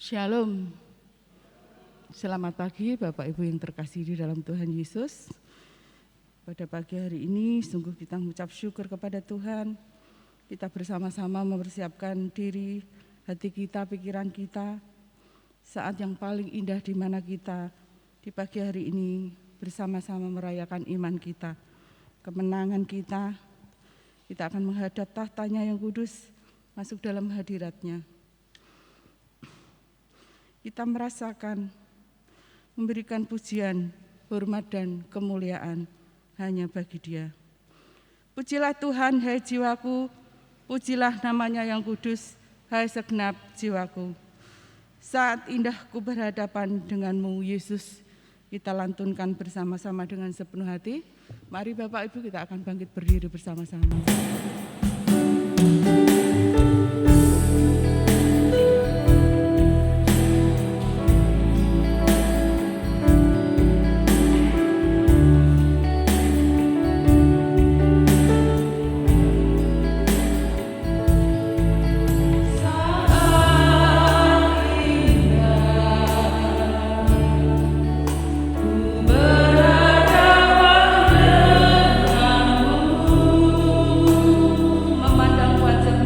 Shalom. Selamat pagi Bapak Ibu yang terkasih di dalam Tuhan Yesus. Pada pagi hari ini sungguh kita mengucap syukur kepada Tuhan. Kita bersama-sama mempersiapkan diri, hati kita, pikiran kita. Saat yang paling indah di mana kita di pagi hari ini bersama-sama merayakan iman kita, kemenangan kita. Kita akan menghadap tahtanya yang kudus, masuk dalam hadiratnya. Kita merasakan memberikan pujian, hormat dan kemuliaan hanya bagi Dia. Pujilah Tuhan, hai jiwaku, pujilah namanya yang kudus, hai segenap jiwaku. Saat indahku berhadapan denganmu, Yesus, kita lantunkan bersama-sama dengan sepenuh hati. Mari Bapak Ibu kita akan bangkit berdiri bersama-sama. Memandang wajah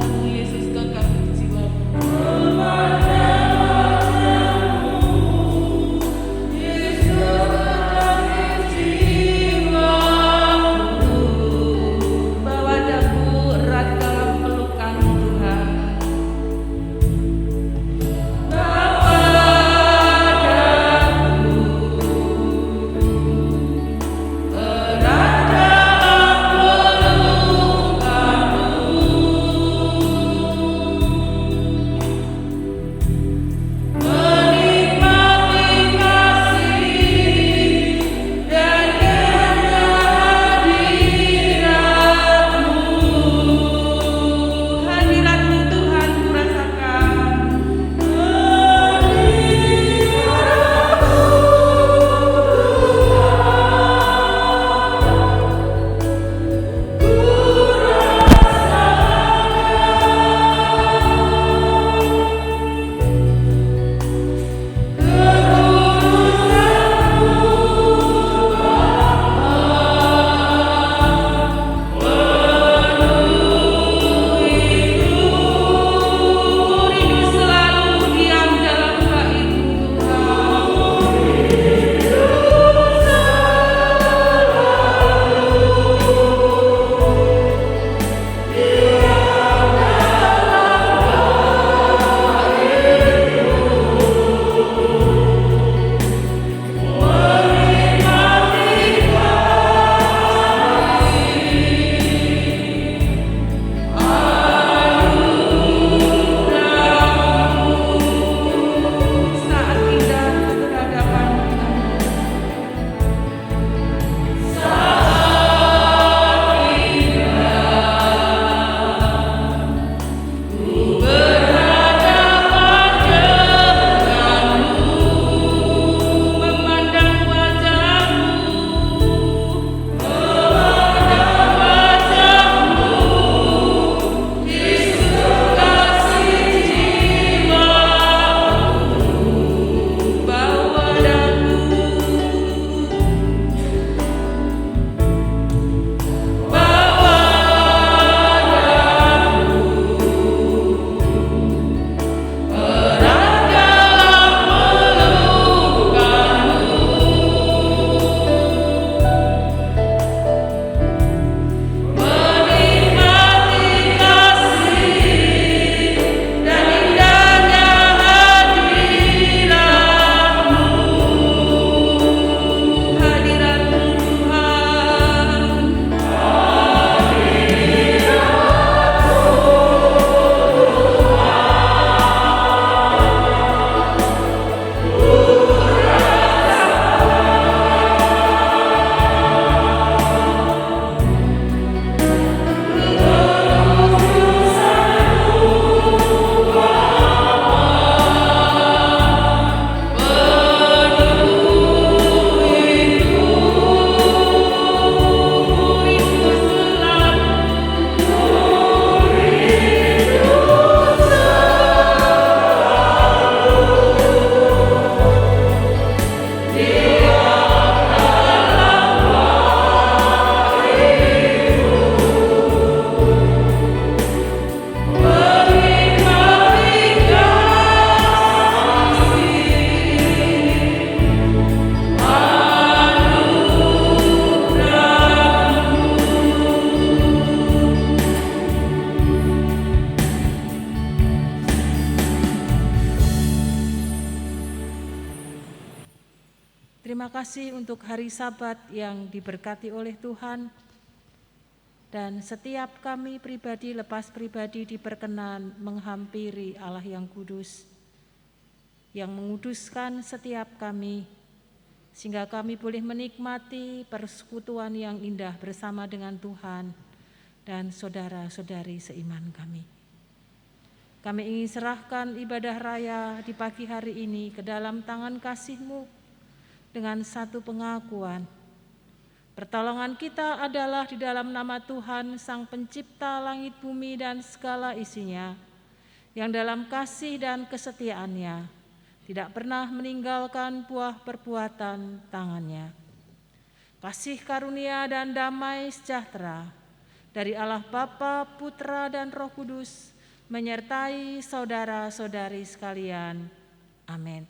Terima kasih untuk hari Sabat yang diberkati oleh Tuhan. Dan setiap kami pribadi lepas pribadi diperkenan menghampiri Allah yang kudus, yang menguduskan setiap kami, sehingga kami boleh menikmati persekutuan yang indah bersama dengan Tuhan dan saudara-saudari seiman kami. Kami ingin serahkan ibadah raya di pagi hari ini ke dalam tangan kasih-Mu dengan satu pengakuan. Pertolongan kita adalah di dalam nama Tuhan, Sang Pencipta langit bumi dan segala isinya, yang dalam kasih dan kesetiaannya tidak pernah meninggalkan buah perbuatan tangannya. Kasih karunia dan damai sejahtera dari Allah Bapa, Putra, dan Roh Kudus menyertai saudara-saudari sekalian. Amin.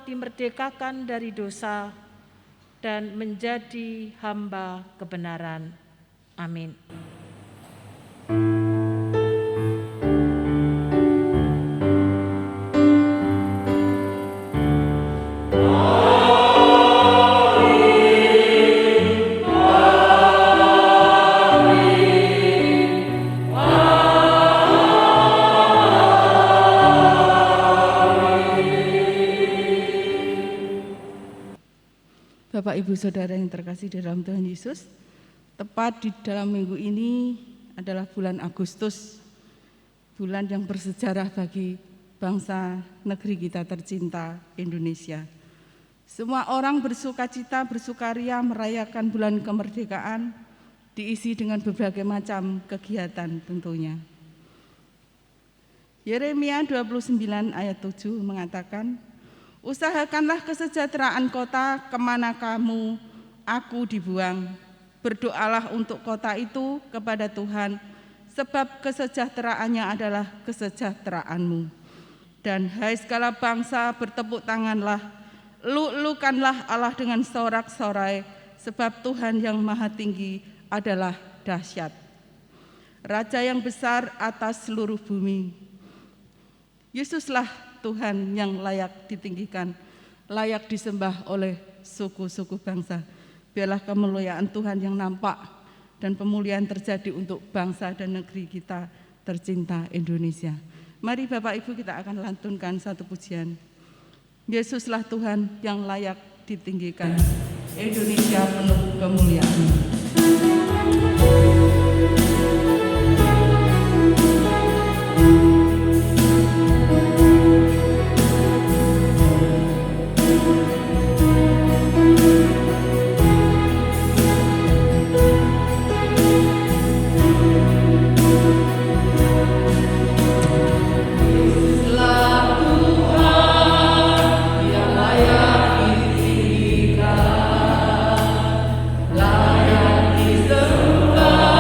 Dimerdekakan dari dosa dan menjadi hamba kebenaran. Amin. Bapak, Ibu, Saudara yang terkasih di dalam Tuhan Yesus, tepat di dalam minggu ini adalah bulan Agustus, bulan yang bersejarah bagi bangsa negeri kita tercinta Indonesia. Semua orang bersukacita, bersukaria merayakan bulan kemerdekaan, diisi dengan berbagai macam kegiatan tentunya. Yeremia 29 ayat 7 mengatakan, usahakanlah kesejahteraan kota kemana kamu aku dibuang. Berdoalah untuk kota itu kepada Tuhan, sebab kesejahteraannya adalah kesejahteraanmu. Dan hai segala bangsa, bertepuk tanganlah, lulukanlah Allah dengan sorak-sorai, sebab Tuhan yang maha tinggi adalah dahsyat. Raja yang besar atas seluruh bumi. Yesuslah Tuhan yang layak ditinggikan, layak disembah oleh suku-suku bangsa. Biarlah kemuliaan Tuhan yang nampak dan pemulihan terjadi untuk bangsa dan negeri kita tercinta Indonesia. Mari Bapak Ibu kita akan lantunkan satu pujian. Yesuslah Tuhan yang layak ditinggikan, Indonesia penuh kemuliaan. Layak disembah.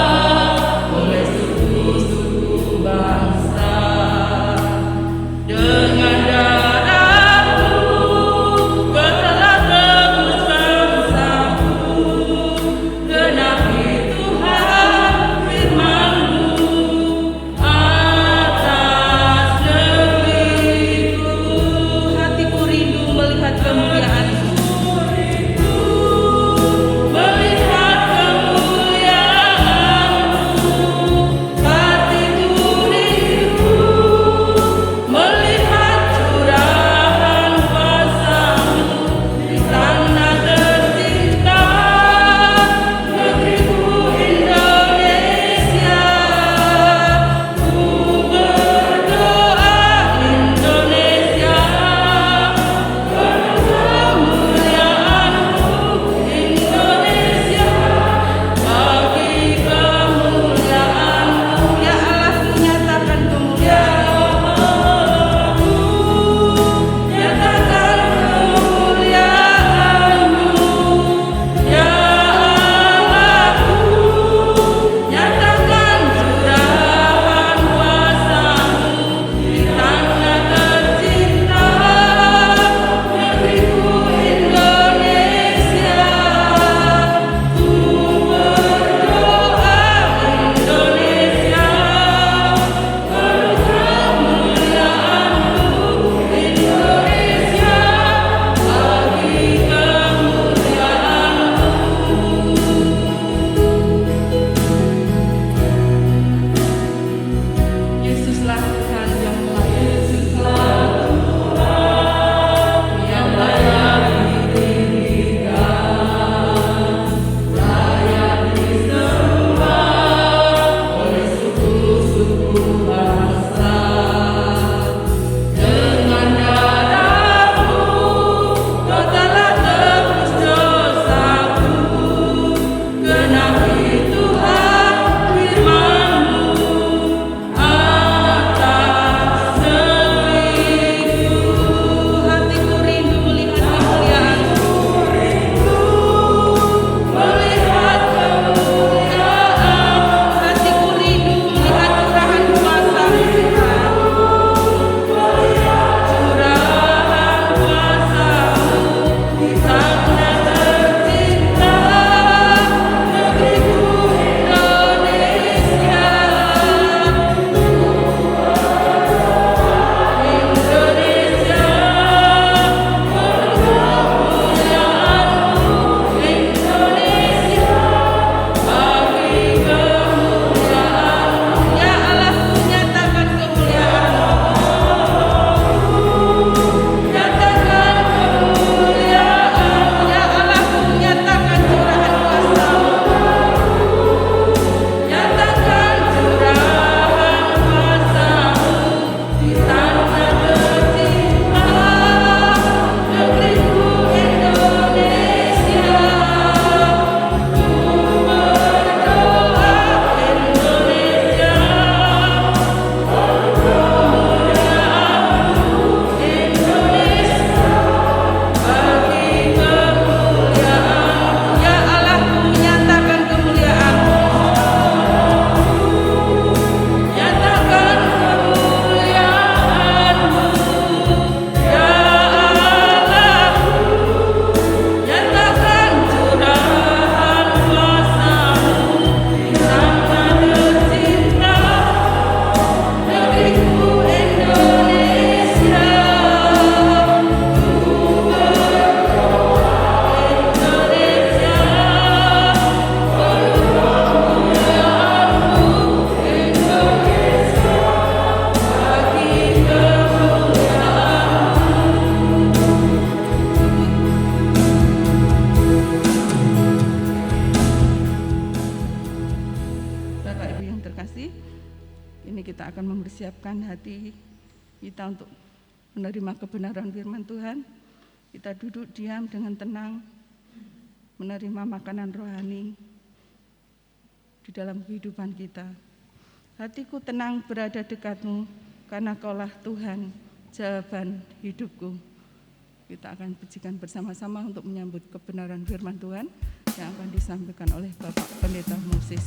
siapkan hati kita untuk menerima kebenaran firman Tuhan. Kita duduk diam dengan tenang, menerima makanan rohani di dalam kehidupan kita. Hatiku tenang berada dekatmu, karena Kaulah Tuhan, jawaban hidupku. Kita akan pujikan bersama-sama untuk menyambut kebenaran firman Tuhan yang akan disampaikan oleh Bapak Pendeta Moses.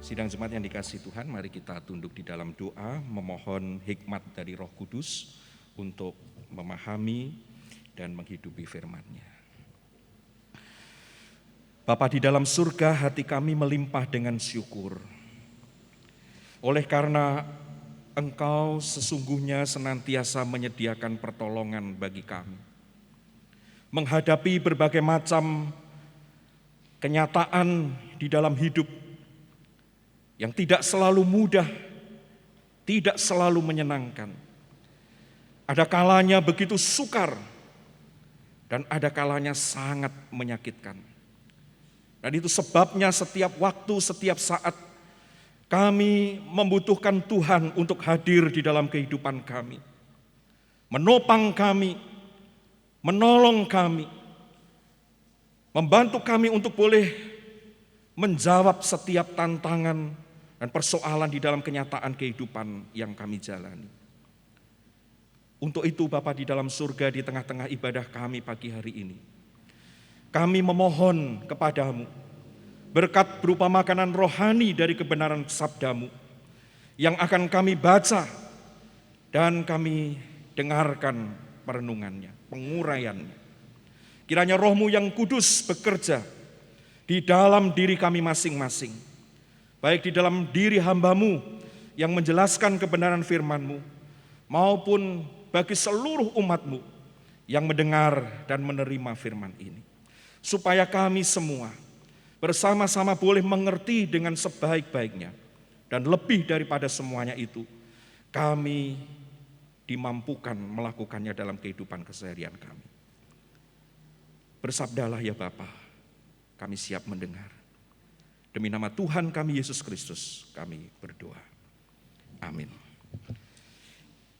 Sidang jemaat yang dikasihi Tuhan, mari kita tunduk di dalam doa, memohon hikmat dari Roh Kudus untuk memahami dan menghidupi firman-Nya. Bapa di dalam surga, hati kami melimpah dengan syukur. Oleh karena Engkau sesungguhnya senantiasa menyediakan pertolongan bagi kami. Menghadapi berbagai macam kenyataan di dalam hidup yang tidak selalu mudah, tidak selalu menyenangkan. Ada kalanya begitu sukar, dan ada kalanya sangat menyakitkan. Dan itu sebabnya setiap waktu, setiap saat, kami membutuhkan Tuhan untuk hadir di dalam kehidupan kami. Menopang kami, menolong kami, membantu kami untuk boleh menjawab setiap tantangan dan persoalan di dalam kenyataan kehidupan yang kami jalani. Untuk itu Bapa di dalam surga, di tengah-tengah ibadah kami pagi hari ini, kami memohon kepadamu berkat berupa makanan rohani dari kebenaran sabdamu yang akan kami baca dan kami dengarkan perenungannya, penguraiannya. Kiranya Roh-Mu yang kudus bekerja di dalam diri kami masing-masing, baik di dalam diri hamba-Mu yang menjelaskan kebenaran firman-Mu, maupun bagi seluruh umat-Mu yang mendengar dan menerima firman ini. Supaya kami semua bersama-sama boleh mengerti dengan sebaik-baiknya, dan lebih daripada semuanya itu, kami dimampukan melakukannya dalam kehidupan keseharian kami. Bersabdalah ya Bapa, kami siap mendengar. Demi nama Tuhan kami Yesus Kristus, kami berdoa. Amin.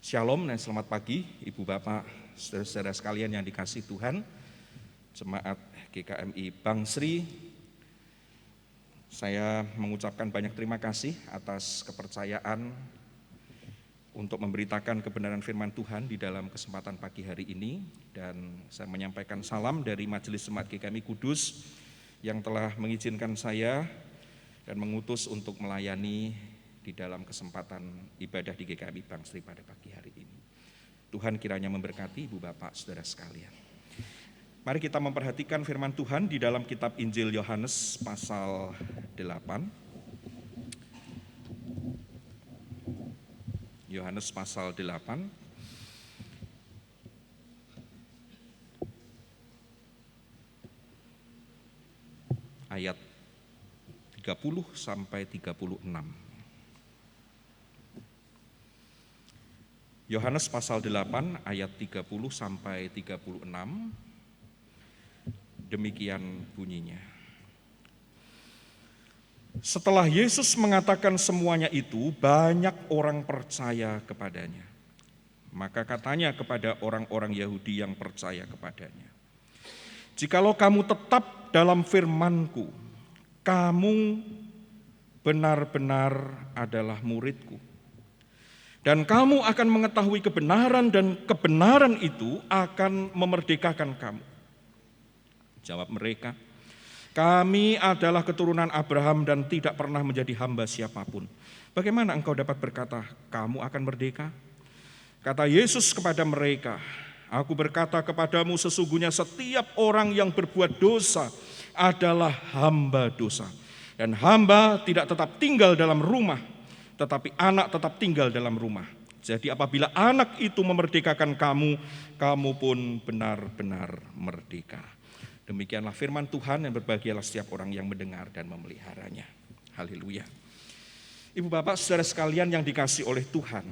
Shalom dan selamat pagi Ibu Bapak, saudara-saudara sekalian yang dikasihi Tuhan. Jemaat GKMI Bangsri, saya mengucapkan banyak terima kasih atas kepercayaan untuk memberitakan kebenaran firman Tuhan di dalam kesempatan pagi hari ini. Dan saya menyampaikan salam dari Majelis Jemaat GKMI Kudus yang telah mengizinkan saya dan mengutus untuk melayani di dalam kesempatan ibadah di GKMI Bangsri pada pagi hari ini. Tuhan kiranya memberkati Ibu Bapak saudara sekalian. Mari kita memperhatikan firman Tuhan di dalam kitab Injil Yohanes pasal 8. Yohanes pasal 8. Ayat 30 sampai 36. Yohanes pasal 8 ayat 30 sampai 36. Demikian bunyinya. Setelah Yesus mengatakan semuanya itu, banyak orang percaya kepadanya. Maka katanya kepada orang-orang Yahudi yang percaya kepadanya, "Jikalau kamu tetap dalam firman-Ku, kamu benar-benar adalah murid-Ku. Dan kamu akan mengetahui kebenaran, dan kebenaran itu akan memerdekakan kamu." Jawab mereka, "Kami adalah keturunan Abraham dan tidak pernah menjadi hamba siapapun. Bagaimana engkau dapat berkata, kamu akan merdeka?" Kata Yesus kepada mereka, "Aku berkata kepadamu, sesungguhnya setiap orang yang berbuat dosa adalah hamba dosa. Dan hamba tidak tetap tinggal dalam rumah, tetapi anak tetap tinggal dalam rumah. Jadi apabila anak itu memerdekakan kamu, kamu pun benar-benar merdeka." Demikianlah firman Tuhan, yang berbahagialah setiap orang yang mendengar dan memeliharanya. Haleluya. Ibu Bapak saudara sekalian yang dikasihi oleh Tuhan,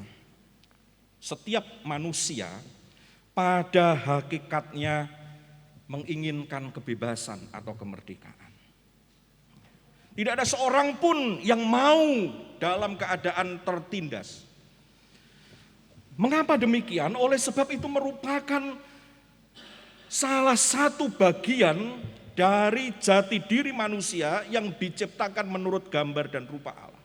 setiap manusia pada hakikatnya menginginkan kebebasan atau kemerdekaan. Tidak ada seorang pun yang mau dalam keadaan tertindas. Mengapa demikian? Oleh sebab itu merupakan salah satu bagian dari jati diri manusia yang diciptakan menurut gambar dan rupa Allah.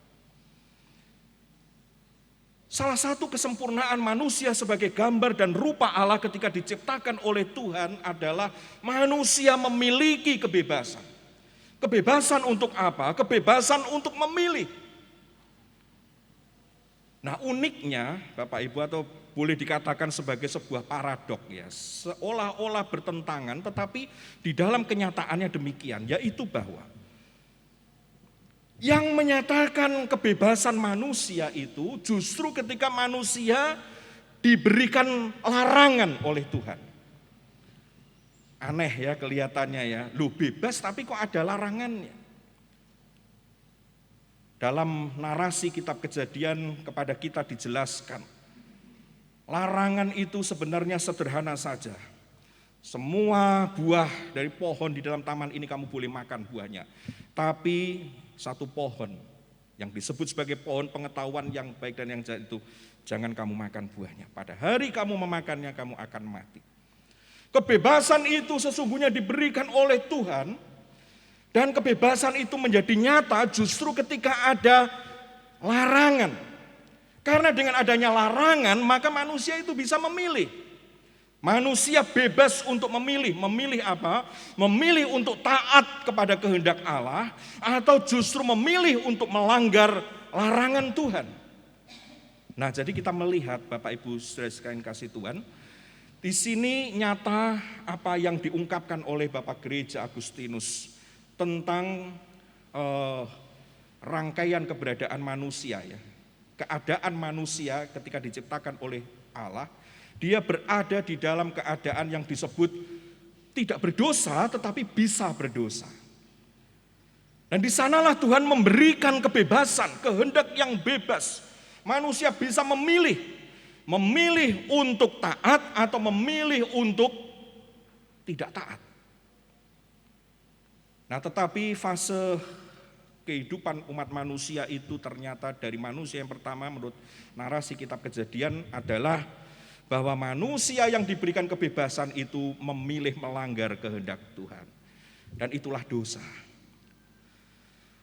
Salah satu kesempurnaan manusia sebagai gambar dan rupa Allah ketika diciptakan oleh Tuhan adalah manusia memiliki kebebasan. Kebebasan untuk apa? Kebebasan untuk memilih. Nah, uniknya Bapak Ibu, atau boleh dikatakan sebagai sebuah paradok ya, seolah-olah bertentangan tetapi di dalam kenyataannya demikian, yaitu bahwa yang menyatakan kebebasan manusia itu justru ketika manusia diberikan larangan oleh Tuhan. Aneh ya kelihatannya ya, lu bebas tapi kok ada larangannya. Dalam narasi kitab Kejadian kepada kita dijelaskan, larangan itu sebenarnya sederhana saja. Semua buah dari pohon di dalam taman ini kamu boleh makan buahnya. Tapi satu pohon yang disebut sebagai pohon pengetahuan yang baik dan yang jahat itu jangan kamu makan buahnya. Pada hari kamu memakannya kamu akan mati. Kebebasan itu sesungguhnya diberikan oleh Tuhan, dan kebebasan itu menjadi nyata justru ketika ada larangan. Karena dengan adanya larangan, maka manusia itu bisa memilih. Manusia bebas untuk memilih. Memilih apa? Memilih untuk taat kepada kehendak Allah, atau justru memilih untuk melanggar larangan Tuhan. Nah, jadi kita melihat Bapak Ibu saudara sekalian kasih Tuhan, di sini nyata apa yang diungkapkan oleh Bapak Gereja Agustinus tentang rangkaian keberadaan manusia ya. Keadaan manusia ketika diciptakan oleh Allah, dia berada di dalam keadaan yang disebut tidak berdosa tetapi bisa berdosa. Dan di sanalah Tuhan memberikan kebebasan, kehendak yang bebas. Manusia bisa memilih untuk taat atau memilih untuk tidak taat. Nah, tetapi fase kehidupan umat manusia itu ternyata dari manusia yang pertama menurut narasi kitab Kejadian adalah bahwa manusia yang diberikan kebebasan itu memilih melanggar kehendak Tuhan. Dan itulah dosa.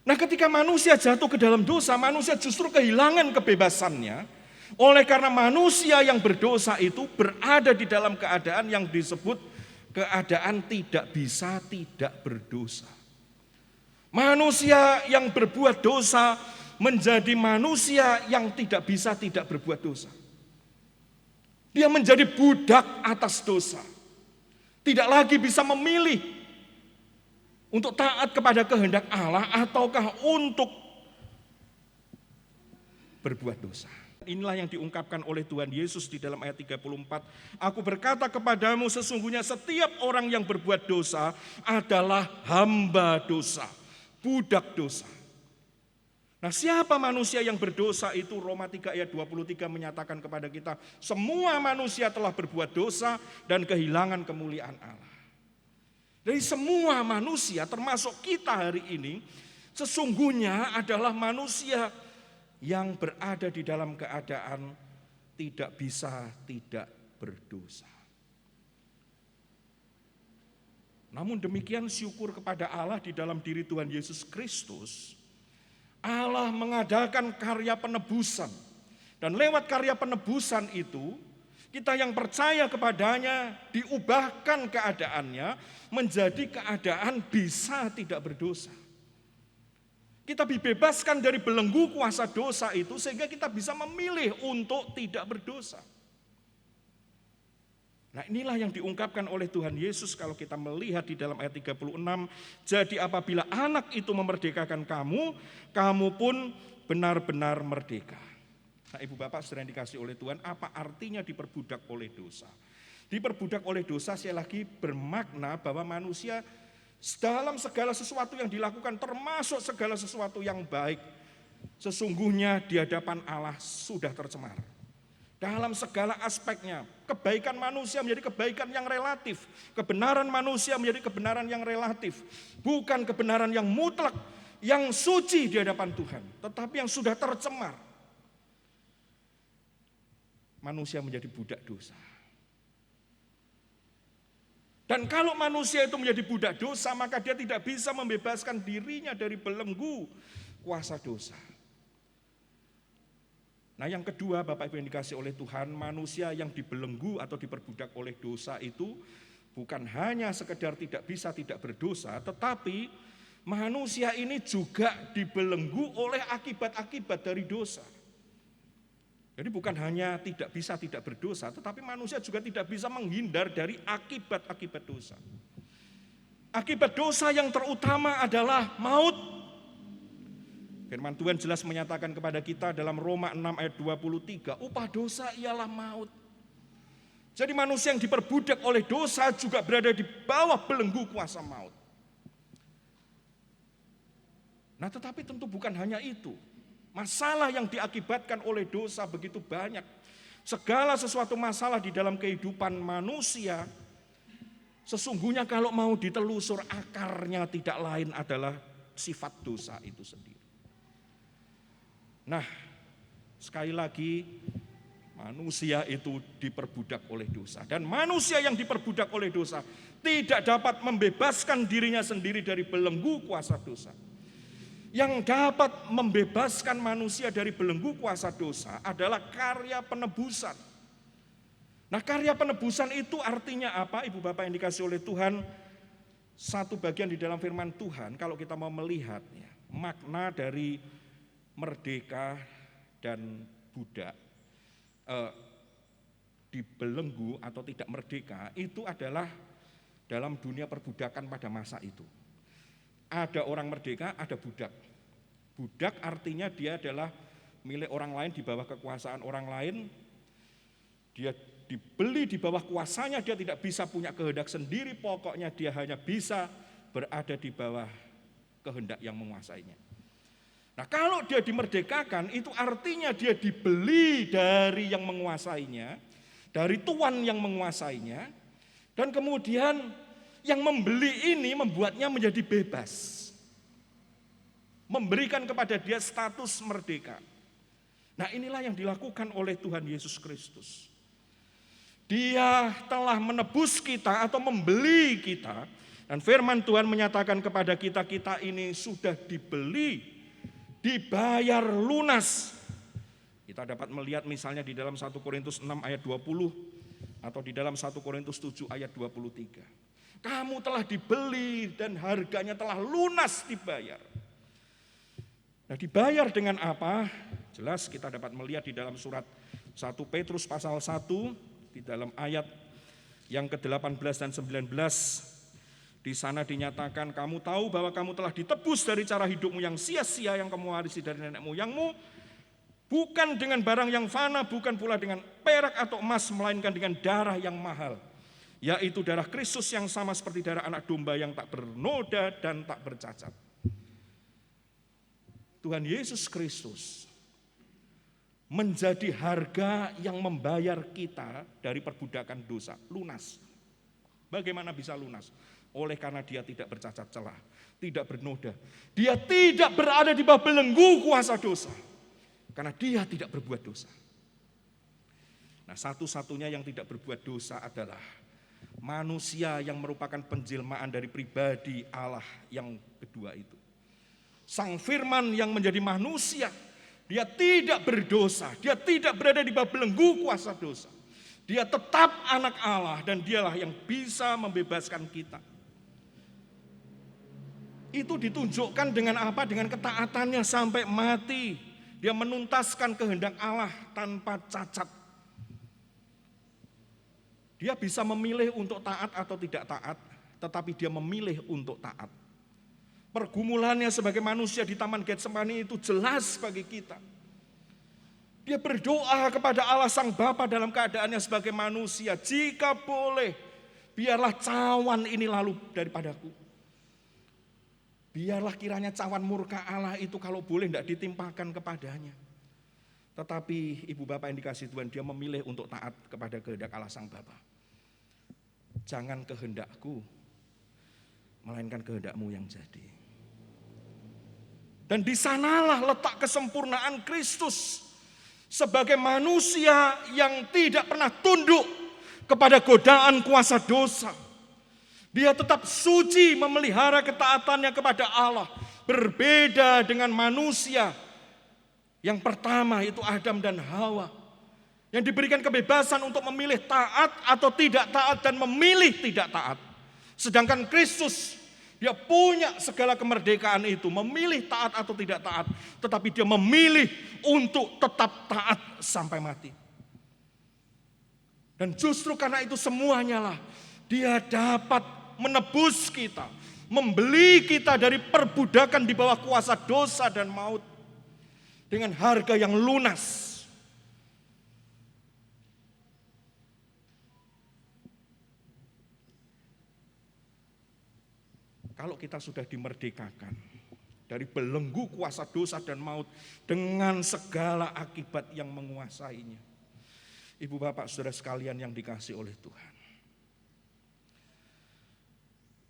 Nah, ketika manusia jatuh ke dalam dosa, manusia justru kehilangan kebebasannya. Oleh karena manusia yang berdosa itu berada di dalam keadaan yang disebut keadaan tidak bisa tidak berdosa. Manusia yang berbuat dosa menjadi manusia yang tidak bisa tidak berbuat dosa. Dia menjadi budak atas dosa. Tidak lagi bisa memilih untuk taat kepada kehendak Allah ataukah untuk berbuat dosa. Inilah yang diungkapkan oleh Tuhan Yesus di dalam ayat 34. Aku berkata kepadamu, sesungguhnya setiap orang yang berbuat dosa adalah hamba dosa, budak dosa. Nah, siapa manusia yang berdosa itu? Roma 3 ayat 23 menyatakan kepada kita, semua manusia telah berbuat dosa dan kehilangan kemuliaan Allah. Dari semua manusia termasuk kita hari ini, sesungguhnya adalah manusia yang berada di dalam keadaan tidak bisa tidak berdosa. Namun demikian syukur kepada Allah di dalam diri Tuhan Yesus Kristus, Allah mengadakan karya penebusan. Dan lewat karya penebusan itu, kita yang percaya kepadanya diubahkan keadaannya menjadi keadaan bisa tidak berdosa. Kita dibebaskan dari belenggu kuasa dosa itu sehingga kita bisa memilih untuk tidak berdosa. Nah, inilah yang diungkapkan oleh Tuhan Yesus kalau kita melihat di dalam ayat 36. Jadi apabila anak itu memerdekakan kamu, kamu pun benar-benar merdeka. Nah, Ibu Bapak saudara yang dikasih oleh Tuhan, apa artinya diperbudak oleh dosa? Diperbudak oleh dosa sekali lagi bermakna bahwa manusia dalam segala sesuatu yang dilakukan, termasuk segala sesuatu yang baik, sesungguhnya di hadapan Allah sudah tercemar. Dalam segala aspeknya, kebaikan manusia menjadi kebaikan yang relatif, kebenaran manusia menjadi kebenaran yang relatif, bukan kebenaran yang mutlak, yang suci di hadapan Tuhan, tetapi yang sudah tercemar. Manusia menjadi budak dosa. Dan kalau manusia itu menjadi budak dosa, maka dia tidak bisa membebaskan dirinya dari belenggu kuasa dosa. Nah, yang kedua, Bapak Ibu yang dikasih oleh Tuhan, manusia yang dibelenggu atau diperbudak oleh dosa itu bukan hanya sekedar tidak bisa tidak berdosa, tetapi manusia ini juga dibelenggu oleh akibat-akibat dari dosa. Jadi bukan hanya tidak bisa tidak berdosa, tetapi manusia juga tidak bisa menghindar dari akibat-akibat dosa. Akibat dosa yang terutama adalah maut. Firman Tuhan jelas menyatakan kepada kita dalam Roma 6 ayat 23, upah dosa ialah maut. Jadi manusia yang diperbudak oleh dosa juga berada di bawah belenggu kuasa maut. Nah, tetapi tentu bukan hanya itu. Masalah yang diakibatkan oleh dosa begitu banyak. Segala sesuatu masalah di dalam kehidupan manusia, sesungguhnya kalau mau ditelusur akarnya tidak lain adalah sifat dosa itu sendiri. Nah, sekali lagi Manusia itu diperbudak oleh dosa. Dan manusia yang diperbudak oleh dosa tidak dapat membebaskan dirinya sendiri dari belenggu kuasa dosa. Yang dapat membebaskan manusia dari belenggu kuasa dosa adalah karya penebusan. Nah, karya penebusan itu artinya apa? Ibu bapak yang dikasih oleh Tuhan, satu bagian di dalam firman Tuhan, kalau kita mau melihat ya, makna dari merdeka dan budak, dibelenggu atau tidak merdeka, itu adalah dalam dunia perbudakan pada masa itu. Ada orang merdeka, ada budak. Budak artinya dia adalah milik orang lain, di bawah kekuasaan orang lain. Dia dibeli di bawah kuasanya, dia tidak bisa punya kehendak sendiri, pokoknya dia hanya bisa berada di bawah kehendak yang menguasainya. Nah, kalau dia dimerdekakan, itu artinya dia dibeli dari yang menguasainya, dari tuan yang menguasainya, dan kemudian yang membeli ini membuatnya menjadi bebas, memberikan kepada dia status merdeka. Nah, inilah yang dilakukan oleh Tuhan Yesus Kristus. Dia telah menebus kita atau membeli kita, dan firman Tuhan menyatakan kepada kita, kita ini sudah dibeli, dibayar lunas. Kita dapat melihat misalnya di dalam 1 Korintus 6 ayat 20 atau di dalam 1 Korintus 7 ayat 23. Kamu telah dibeli dan harganya telah lunas dibayar. Nah, dibayar dengan apa? Jelas kita dapat melihat di dalam surat 1 Petrus pasal 1 di dalam ayat yang ke-18 dan 19. Di sana dinyatakan, kamu tahu bahwa kamu telah ditebus dari cara hidupmu yang sia-sia yang kamu warisi dari nenek moyangmu, bukan dengan barang yang fana, bukan pula dengan perak atau emas, melainkan dengan darah yang mahal, yaitu darah Kristus yang sama seperti darah anak domba yang tak bernoda dan tak bercacat. Tuhan Yesus Kristus menjadi harga yang membayar kita dari perbudakan dosa, lunas. Bagaimana bisa lunas? Oleh karena dia tidak bercacat celah, tidak bernoda. Dia tidak berada di bawah belenggu kuasa dosa. Karena dia tidak berbuat dosa. Nah, satu-satunya yang tidak berbuat dosa adalah manusia yang merupakan penjelmaan dari pribadi Allah yang kedua itu. Sang Firman yang menjadi manusia, dia tidak berdosa, dia tidak berada di bawah belenggu kuasa dosa. Dia tetap anak Allah dan dialah yang bisa membebaskan kita. Itu ditunjukkan dengan apa? Dengan ketaatannya sampai mati. Dia menuntaskan kehendak Allah tanpa cacat. Dia bisa memilih untuk taat atau tidak taat, tetapi dia memilih untuk taat. Pergumulannya sebagai manusia di Taman Getsemani itu jelas bagi kita. Dia berdoa kepada Allah Sang Bapa dalam keadaannya sebagai manusia, jika boleh, biarlah cawan ini lalu daripadaku. Biarlah kiranya cawan murka Allah itu kalau boleh tidak ditimpakan kepadanya. Tetapi ibu bapak yang dikasih Tuhan, dia memilih untuk taat kepada kehendak Allah Sang Bapa. Jangan kehendakku, melainkan kehendakmu yang jadi. Dan di sanalah letak kesempurnaan Kristus sebagai manusia yang tidak pernah tunduk kepada godaan kuasa dosa. Dia tetap suci memelihara ketaatannya kepada Allah. Berbeda dengan manusia yang pertama itu Adam dan Hawa, yang diberikan kebebasan untuk memilih taat atau tidak taat dan memilih tidak taat. Sedangkan Kristus, dia punya segala kemerdekaan itu, memilih taat atau tidak taat, tetapi dia memilih untuk tetap taat sampai mati. Dan justru karena itu semuanya lah, dia dapat menebus kita, membeli kita dari perbudakan di bawah kuasa dosa dan maut dengan harga yang lunas. Kalau kita sudah dimerdekakan dari belenggu kuasa dosa dan maut dengan segala akibat yang menguasainya, ibu bapak saudara sekalian yang dikasihi oleh Tuhan,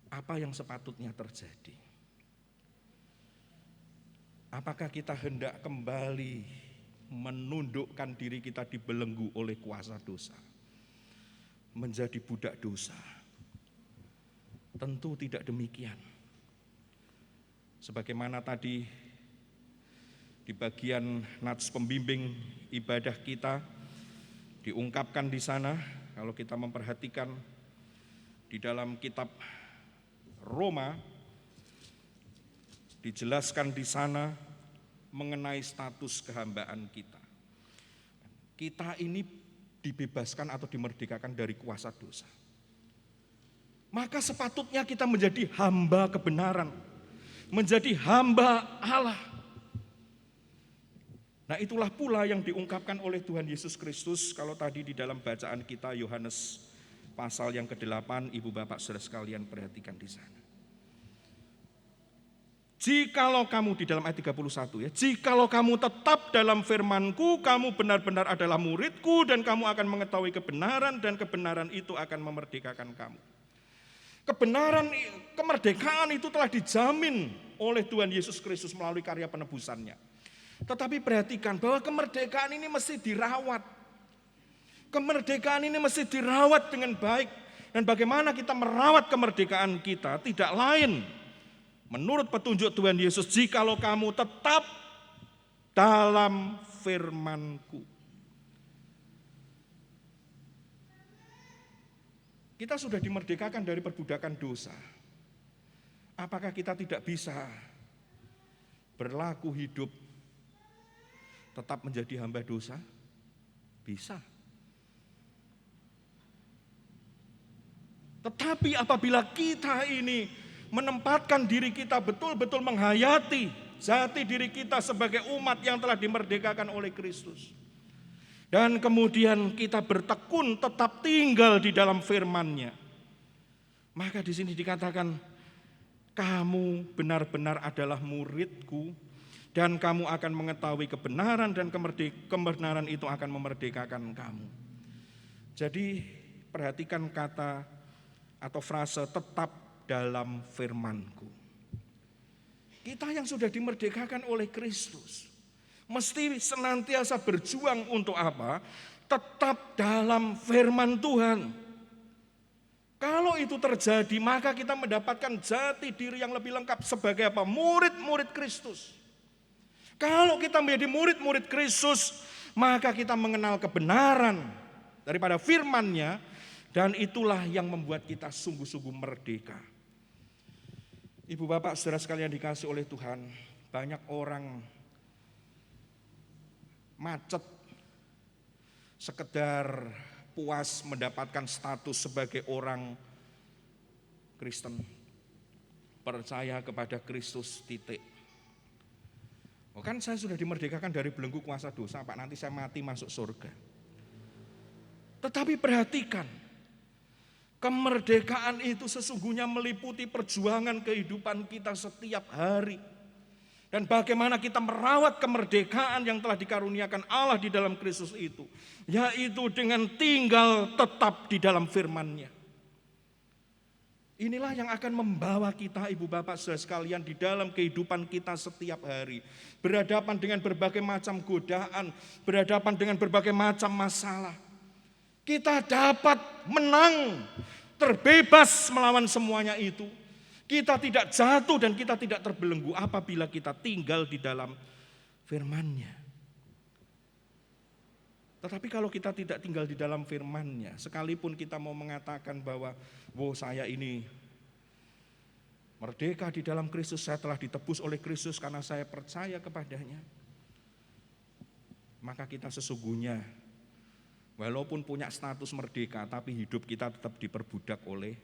apa yang sepatutnya terjadi? Apakah kita hendak kembali menundukkan diri kita dibelenggu oleh kuasa dosa, menjadi budak dosa. Tentu tidak demikian. Sebagaimana tadi di bagian nats pembimbing ibadah kita diungkapkan di sana, kalau kita memperhatikan di dalam kitab Roma dijelaskan di sana mengenai status kehambaan kita. Kita ini dibebaskan atau dimerdekakan dari kuasa dosa. Maka sepatutnya kita menjadi hamba kebenaran, menjadi hamba Allah. Nah, itulah pula yang diungkapkan oleh Tuhan Yesus Kristus kalau tadi di dalam bacaan kita Yohanes pasal yang ke-8, Ibu Bapak Saudara sekalian perhatikan di sana. Jikalau kamu di dalam ayat 31 ya, jikalau kamu tetap dalam firman-Ku, kamu benar-benar adalah murid-Ku dan kamu akan mengetahui kebenaran dan kebenaran itu akan memerdekakan kamu. Kebenaran, kemerdekaan itu telah dijamin oleh Tuhan Yesus Kristus melalui karya penebusannya. Tetapi perhatikan bahwa kemerdekaan ini mesti dirawat. Kemerdekaan ini mesti dirawat dengan baik. Dan bagaimana kita merawat kemerdekaan kita tidak lain menurut petunjuk Tuhan Yesus, jikalau kamu tetap dalam firman-Ku. Kita sudah dimerdekakan dari perbudakan dosa. Apakah kita tidak bisa berlaku hidup tetap menjadi hamba dosa? Bisa. Tetapi apabila kita ini menempatkan diri kita betul-betul menghayati jati diri kita sebagai umat yang telah dimerdekakan oleh Kristus, dan kemudian kita bertekun tetap tinggal di dalam firman-Nya, maka di sini dikatakan kamu benar-benar adalah murid-Ku dan kamu akan mengetahui kebenaran dan kebenaran itu akan memerdekakan kamu. Jadi perhatikan kata atau frase tetap dalam firman-Ku. Kita yang sudah dimerdekakan oleh Kristus mesti senantiasa berjuang untuk apa? Tetap dalam firman Tuhan. Kalau itu terjadi, maka kita mendapatkan jati diri yang lebih lengkap sebagai apa? Murid-murid Kristus. Kalau kita menjadi murid-murid Kristus, maka kita mengenal kebenaran daripada firman-Nya, dan itulah yang membuat kita sungguh-sungguh merdeka. Ibu bapak saudara sekalian dikasih oleh Tuhan, banyak orang macet sekedar puas mendapatkan status sebagai orang Kristen, percaya kepada Kristus, titik. Oh kan saya sudah dimerdekakan dari belenggu kuasa dosa, Pak, nanti saya mati masuk surga. Tetapi perhatikan, kemerdekaan itu sesungguhnya meliputi perjuangan kehidupan kita setiap hari. Dan bagaimana kita merawat kemerdekaan yang telah dikaruniakan Allah di dalam Kristus itu, yaitu dengan tinggal tetap di dalam firman-Nya. Inilah yang akan membawa kita, ibu bapak saudara sekalian, di dalam kehidupan kita setiap hari. Berhadapan dengan berbagai macam godaan, berhadapan dengan berbagai macam masalah. Kita dapat menang, terbebas melawan semuanya itu. Kita tidak jatuh dan kita tidak terbelenggu apabila kita tinggal di dalam firman-Nya. Tetapi kalau kita tidak tinggal di dalam firman-Nya, sekalipun kita mau mengatakan bahwa saya ini merdeka di dalam Kristus, saya telah ditebus oleh Kristus karena saya percaya kepadanya, maka kita sesungguhnya walaupun punya status merdeka, tapi hidup kita tetap diperbudak oleh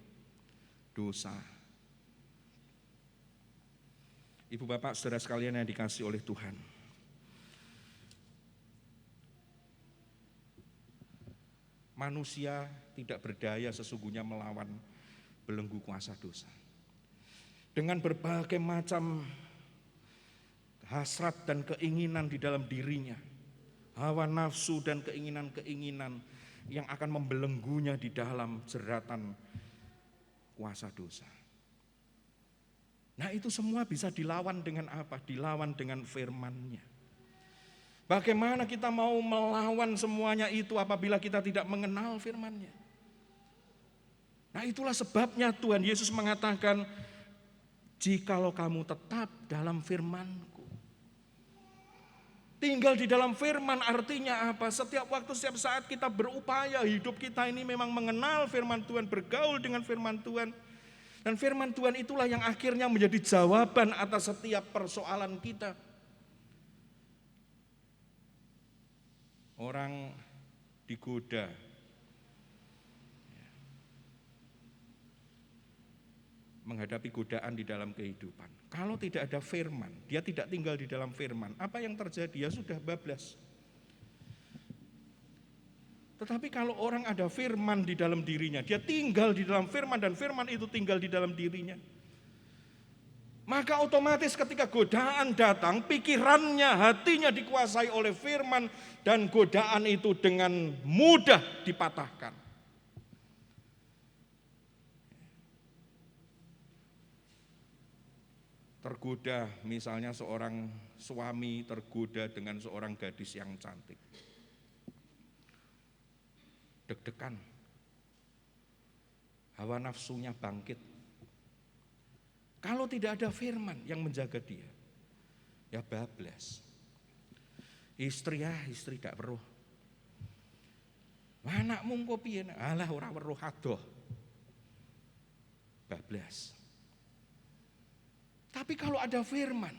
dosa. Ibu bapak saudara sekalian yang dikasihi oleh Tuhan, manusia tidak berdaya sesungguhnya melawan belenggu kuasa dosa. Dengan berbagai macam hasrat dan keinginan di dalam dirinya, hawa nafsu dan keinginan-keinginan yang akan membelenggunya di dalam jeratan kuasa dosa. Nah itu semua bisa dilawan dengan apa? Dilawan dengan firman-Nya. Bagaimana kita mau melawan semuanya itu apabila kita tidak mengenal firman-Nya? Nah, itulah sebabnya Tuhan Yesus mengatakan, jikalau kamu tetap dalam firman-Ku. Tinggal di dalam firman artinya apa? Setiap waktu, setiap saat kita berupaya hidup kita ini memang mengenal firman Tuhan, bergaul dengan firman Tuhan. Dan firman Tuhan itulah yang akhirnya menjadi jawaban atas setiap persoalan kita. Orang digoda, menghadapi godaan di dalam kehidupan. Kalau tidak ada firman, dia tidak tinggal di dalam firman, apa yang terjadi? Ya sudah, bablas. Tetapi kalau orang ada firman di dalam dirinya, dia tinggal di dalam firman dan firman itu tinggal di dalam dirinya, maka otomatis ketika godaan datang, pikirannya, hatinya dikuasai oleh firman dan godaan itu dengan mudah dipatahkan. Tergoda, misalnya seorang suami tergoda dengan seorang gadis yang cantik. Deg-degan, hawa nafsunya bangkit. Kalau tidak ada firman yang menjaga dia, ya bablas. Istri gak weruh. Anakmu engko piye? Alah ora weruh adoh. Bablas. Tapi kalau ada firman,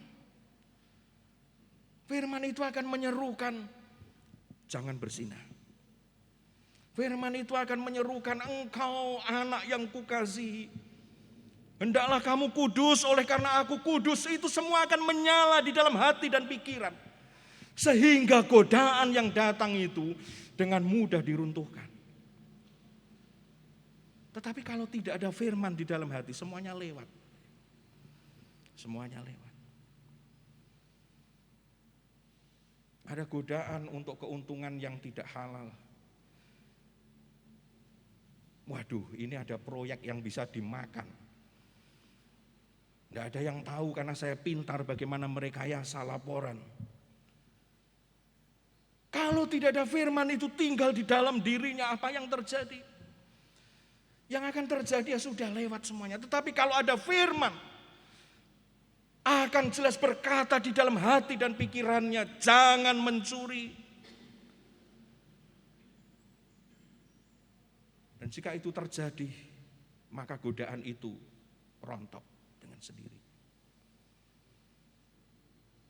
firman itu akan menyerukan, jangan berzinah. Firman itu akan menyerukan, engkau anak yang kukasihi, hendaklah kamu kudus oleh karena aku kudus. Itu semua akan menyala di dalam hati dan pikiran. Sehingga godaan yang datang itu dengan mudah diruntuhkan. Tetapi kalau tidak ada firman di dalam hati, semuanya lewat. Semuanya lewat. Ada godaan untuk keuntungan yang tidak halal. Waduh, ini ada proyek yang bisa dimakan. Tidak ada yang tahu karena saya pintar bagaimana merekayasa laporan. Kalau tidak ada firman itu tinggal di dalam dirinya, apa yang terjadi? Yang akan terjadi ya sudah lewat semuanya. Tetapi kalau ada firman, akan jelas berkata di dalam hati dan pikirannya, jangan mencuri. Dan jika itu terjadi, maka godaan itu rontok dengan sendiri.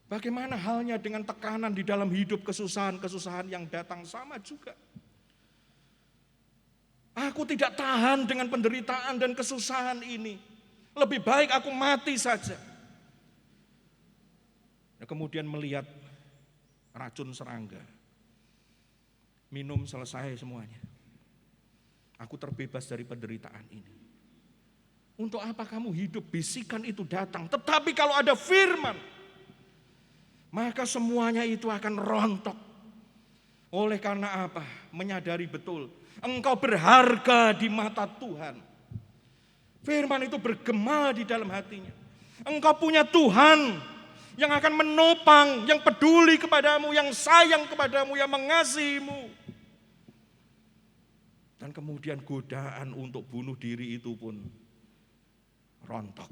Bagaimana halnya dengan tekanan di dalam hidup, kesusahan-kesusahan yang datang sama juga. Aku tidak tahan dengan penderitaan dan kesusahan ini. Lebih baik aku mati saja. Nah, kemudian melihat racun serangga. Minum selesai semuanya. Aku terbebas dari penderitaan ini. Untuk apa kamu hidup? Bisikan itu datang. Tetapi kalau ada firman, maka semuanya itu akan rontok. Oleh karena apa? Menyadari betul, engkau berharga di mata Tuhan. Firman itu bergema di dalam hatinya. Engkau punya Tuhan yang akan menopang, yang peduli kepadamu, yang sayang kepadamu, yang mengasihimu. Dan kemudian godaan untuk bunuh diri itu pun rontok.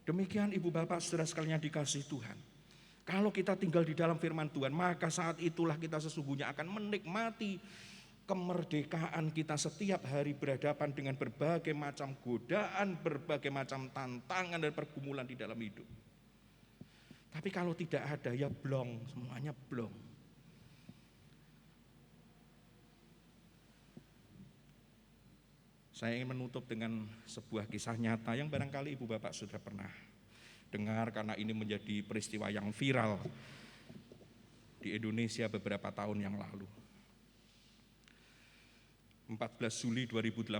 Demikian ibu bapak saudara sekalian dikasihi Tuhan. Kalau kita tinggal di dalam firman Tuhan, maka saat itulah kita sesungguhnya akan menikmati kemerdekaan kita setiap hari berhadapan dengan berbagai macam godaan, berbagai macam tantangan dan pergumulan di dalam hidup. Tapi kalau tidak ada, ya blong, semuanya blong. Saya ingin menutup dengan sebuah kisah nyata yang barangkali ibu bapak sudah pernah dengar karena ini menjadi peristiwa yang viral di Indonesia beberapa tahun yang lalu. 14 Juli 2018,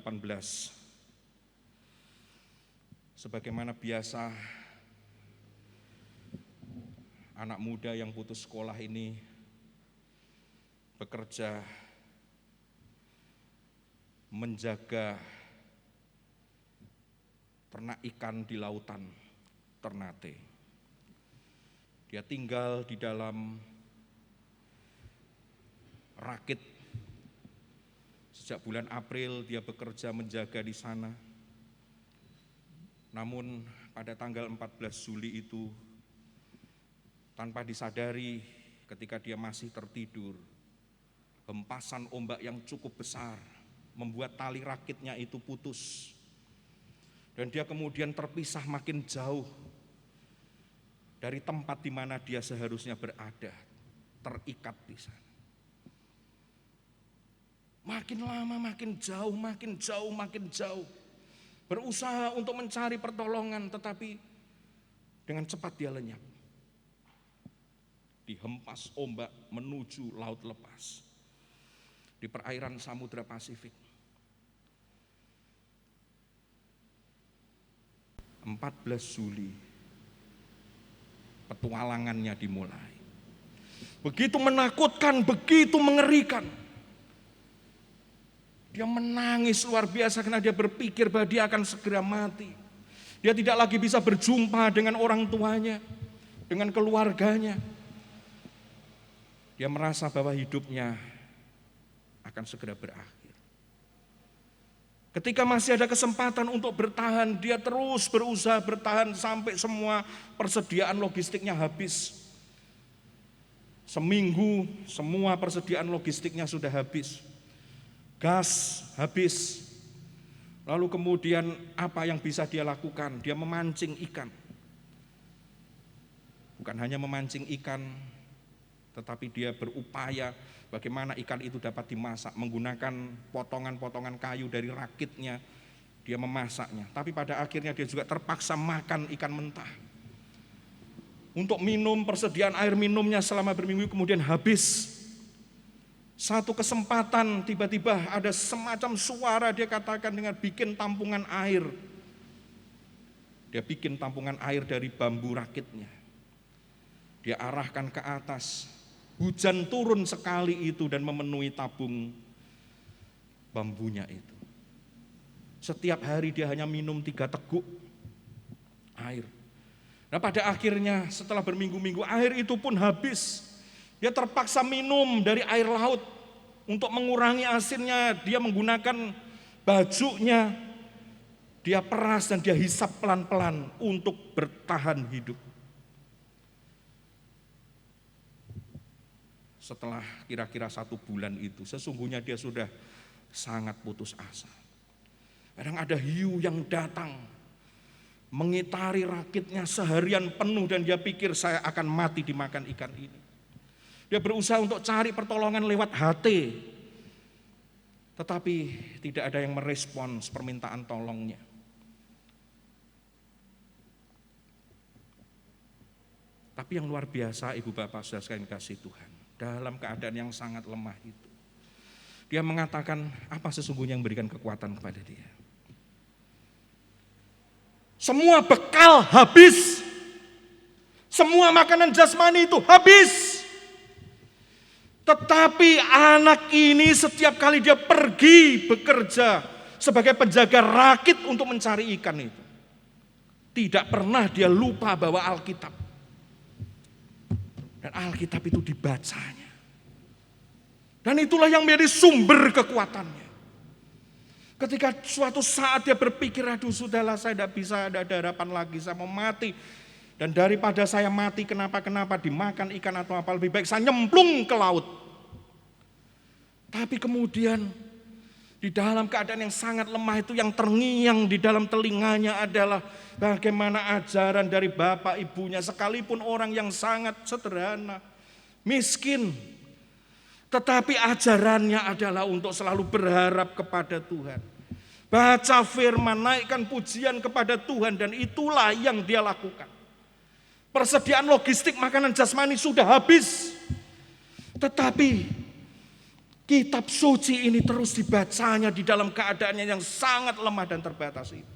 sebagaimana biasa anak muda yang putus sekolah ini bekerja menjaga ternak ikan di lautan Ternate. Dia tinggal di dalam rakit. Sejak bulan April dia bekerja menjaga di sana. Namun pada tanggal 14 Juli itu, tanpa disadari ketika dia masih tertidur, hempasan ombak yang cukup besar membuat tali rakitnya itu putus. Dan dia kemudian terpisah makin jauh dari tempat di mana dia seharusnya berada, terikat di sana. Makin lama makin jauh, makin jauh, makin jauh. Berusaha untuk mencari pertolongan, tetapi dengan cepat dia lenyap. Dihempas ombak menuju laut lepas di perairan Samudra Pasifik. 14 Juli petualangannya dimulai. Begitu menakutkan, begitu mengerikan. Dia menangis luar biasa karena dia berpikir bahwa dia akan segera mati. Dia tidak lagi bisa berjumpa dengan orang tuanya, dengan keluarganya. Dia merasa bahwa hidupnya akan segera berakhir. Ketika masih ada kesempatan untuk bertahan, dia terus berusaha bertahan sampai semua persediaan logistiknya habis. Seminggu semua persediaan logistiknya sudah habis. Gas habis. Lalu kemudian apa yang bisa dia lakukan? Dia memancing ikan. Bukan hanya memancing ikan, tetapi dia berupaya bagaimana ikan itu dapat dimasak. Menggunakan potongan-potongan kayu dari rakitnya, dia memasaknya. Tapi pada akhirnya dia juga terpaksa makan ikan mentah. Untuk minum, persediaan air minumnya selama berminggu kemudian habis. Satu kesempatan tiba-tiba ada semacam suara, dia katakan dengan bikin tampungan air. Dia bikin tampungan air dari bambu rakitnya. Dia arahkan ke atas. Hujan turun sekali itu dan memenuhi tabung bambunya itu. Setiap hari dia hanya minum 3 teguk air. Nah pada akhirnya setelah berminggu-minggu air itu pun habis. Dia terpaksa minum dari air laut. Untuk mengurangi asinnya dia menggunakan bajunya. Dia peras dan dia hisap pelan-pelan untuk bertahan hidup. Setelah kira-kira 1 bulan itu, sesungguhnya dia sudah sangat putus asa. Kadang ada hiu yang datang, mengitari rakitnya seharian penuh dan dia pikir saya akan mati dimakan ikan ini. Dia berusaha untuk cari pertolongan lewat HT, tetapi tidak ada yang merespons permintaan tolongnya. Tapi yang luar biasa ibu bapak saudara sekalian kasih Tuhan, dalam keadaan yang sangat lemah itu, dia mengatakan apa sesungguhnya yang memberikan kekuatan kepada dia. Semua bekal habis, semua makanan jasmani itu habis. Tetapi anak ini setiap kali dia pergi bekerja sebagai penjaga rakit untuk mencari ikan itu, tidak pernah dia lupa bawa Alkitab. Dan Alkitab itu dibacanya. Dan itulah yang menjadi sumber kekuatannya. Ketika suatu saat dia berpikir, aduh sudahlah saya tidak bisa, ada harapan lagi, saya mau mati. Dan daripada saya mati kenapa-kenapa dimakan ikan atau apa, lebih baik saya nyemplung ke laut. Tapi kemudian di dalam keadaan yang sangat lemah itu yang terngiang di dalam telinganya adalah bagaimana ajaran dari bapak ibunya, sekalipun orang yang sangat sederhana, miskin. Tetapi ajarannya adalah untuk selalu berharap kepada Tuhan. Baca firman, naikkan pujian kepada Tuhan, dan itulah yang dia lakukan. Persediaan logistik makanan jasmani sudah habis. Tetapi kitab suci ini terus dibacanya di dalam keadaannya yang sangat lemah dan terbatas itu.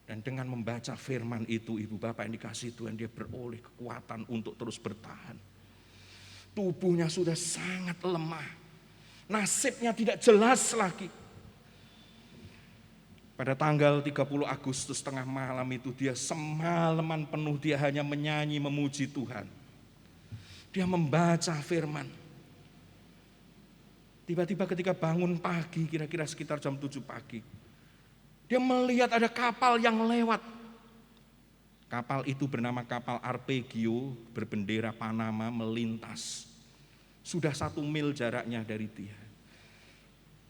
Dan dengan membaca firman itu, ibu bapak yang dikasih Tuhan, dia beroleh kekuatan untuk terus bertahan. Tubuhnya sudah sangat lemah. Nasibnya tidak jelas lagi. Pada tanggal 30 Agustus tengah malam itu dia semalaman penuh dia hanya menyanyi memuji Tuhan. Dia membaca firman. Tiba-tiba ketika bangun pagi kira-kira sekitar jam 7 pagi. Dia melihat ada kapal yang lewat. Kapal itu bernama kapal Arpeggio berbendera Panama melintas. Sudah 1 mil jaraknya dari dia.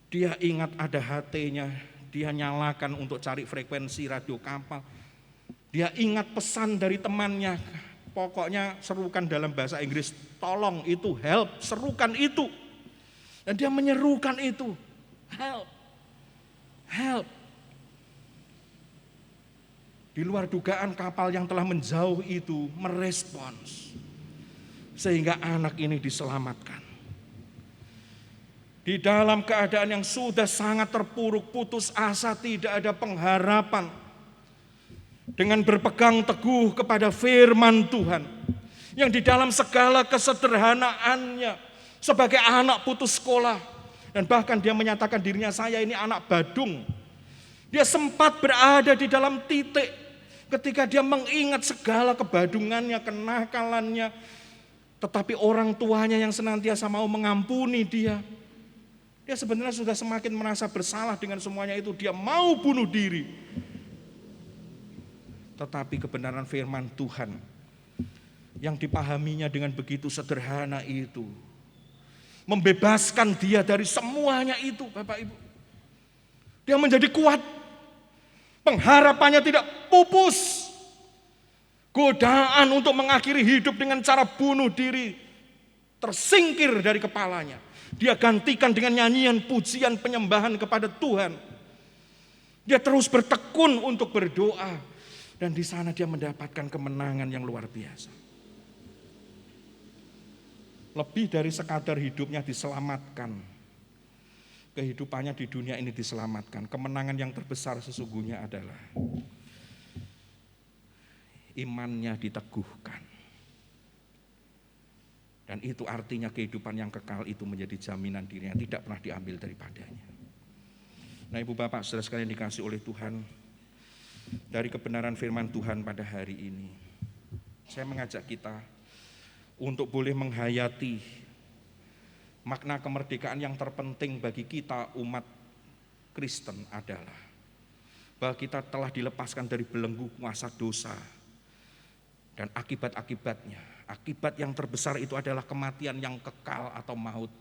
Dia ingat ada HT-nya. Dia nyalakan untuk cari frekuensi radio kapal. Dia ingat pesan dari temannya. Pokoknya serukan dalam bahasa Inggris, tolong itu, help, serukan itu. Dan dia menyerukan itu, help, help. Di luar dugaan kapal yang telah menjauh itu merespons. Sehingga anak ini diselamatkan. Di dalam keadaan yang sudah sangat terpuruk, putus asa, tidak ada pengharapan. Dengan berpegang teguh kepada firman Tuhan. Yang di dalam segala kesederhanaannya. Sebagai anak putus sekolah. Dan bahkan dia menyatakan dirinya, saya ini anak badung. Dia sempat berada di dalam titik. Ketika dia mengingat segala kebadungannya, kenakalannya. Tetapi orang tuanya yang senantiasa mau mengampuni dia. Dia sebenarnya sudah semakin merasa bersalah dengan semuanya itu. Dia mau bunuh diri. Tetapi kebenaran firman Tuhan yang dipahaminya dengan begitu sederhana itu membebaskan dia dari semuanya itu, Bapak Ibu. Dia menjadi kuat. Pengharapannya tidak pupus. Godaan untuk mengakhiri hidup dengan cara bunuh diri tersingkir dari kepalanya. Dia gantikan dengan nyanyian pujian penyembahan kepada Tuhan. Dia terus bertekun untuk berdoa. Dan di sana dia mendapatkan kemenangan yang luar biasa. Lebih dari sekadar hidupnya diselamatkan. Kehidupannya di dunia ini diselamatkan. Kemenangan yang terbesar sesungguhnya adalah imannya diteguhkan. Dan itu artinya kehidupan yang kekal itu menjadi jaminan dirinya, tidak pernah diambil daripadanya. Nah, Ibu Bapak, saudara sekalian dikasih oleh Tuhan, dari kebenaran firman Tuhan pada hari ini, saya mengajak kita untuk boleh menghayati makna kemerdekaan yang terpenting bagi kita umat Kristen adalah bahwa kita telah dilepaskan dari belenggu kuasa dosa dan akibat-akibatnya. Akibat yang terbesar itu adalah kematian yang kekal atau maut.